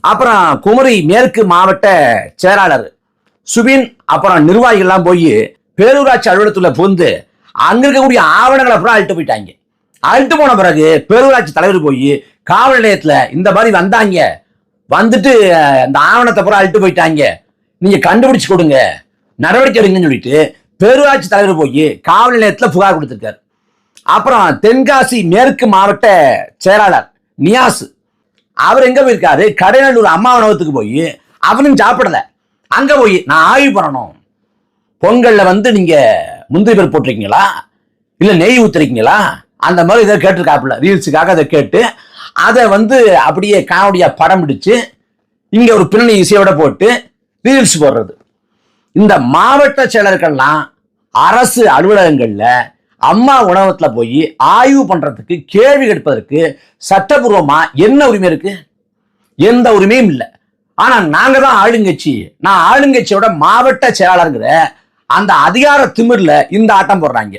அப்புறம் குமரி மேற்கு மாவட்ட செயலாளர் சுபின் அப்புறம் நிர்வாகிகள்லாம் போய் பேரூராட்சி அலுவலகத்துல புகுந்து அங்க இருக்கக்கூடிய ஆவணங்களை அப்புறம் அழுட்டு போயிட்டாங்க. அழுட்டு போன பிறகு பேரூராட்சி தலைவர் போய் காவல் நிலையத்துல இந்த மாதிரி வந்தாங்க, வந்துட்டு அந்த ஆவணத்தை அப்புறம் அழுட்டு போயிட்டாங்க, நீங்க கண்டுபிடிச்சு கொடுங்க, நடவடிக்கை எடுங்கன்னு சொல்லிட்டு பேரூராட்சி தலைவர் போய் காவல் நிலையத்துல புகார் கொடுத்திருக்காரு. அப்புறம் தென்காசி மேற்கு மாவட்ட செயலாளர் நியாஸ் அவர் எங்க போயிருக்காரு, கடைநல்லூர் அம்மா உணவகத்துக்கு போய் அவனும் சாப்பிடல, அங்க போய் நான் ஆய்வு பண்ணணும், பொங்கல்ல நீங்க முந்திரி பருப்பு போட்டிருக்கீங்களா இல்ல நெய் ஊத்துறீங்களா அந்த மாதிரி இதை கேட்டிருக்காப்புல, ரீல்ஸுக்காக அதை கேட்டு அதை அப்படியே காவடியா படம் பிடிச்சு இங்க ஒரு பின்னணி இசையோட போட்டு ரீல்ஸ் போடுறது. இந்த மாவட்ட செயலர்கள்லாம் அரசு அலுவலகங்கள்ல அம்மா உணவகத்துல போய் ஆய்வு பண்றதுக்கு கேள்வி கேட்பதற்கு சட்டபூர்வமா என்ன உரிமை இருக்கு? எந்த உரிமையும் இல்லை. ஆனா நாங்க தான் ஆளுங்கட்சி, நான் ஆளுங்கட்சியோட மாவட்ட செயலாளர்ங்கிற அந்த அதிகார திமிர்ல இந்த ஆட்டம் போடுறாங்க.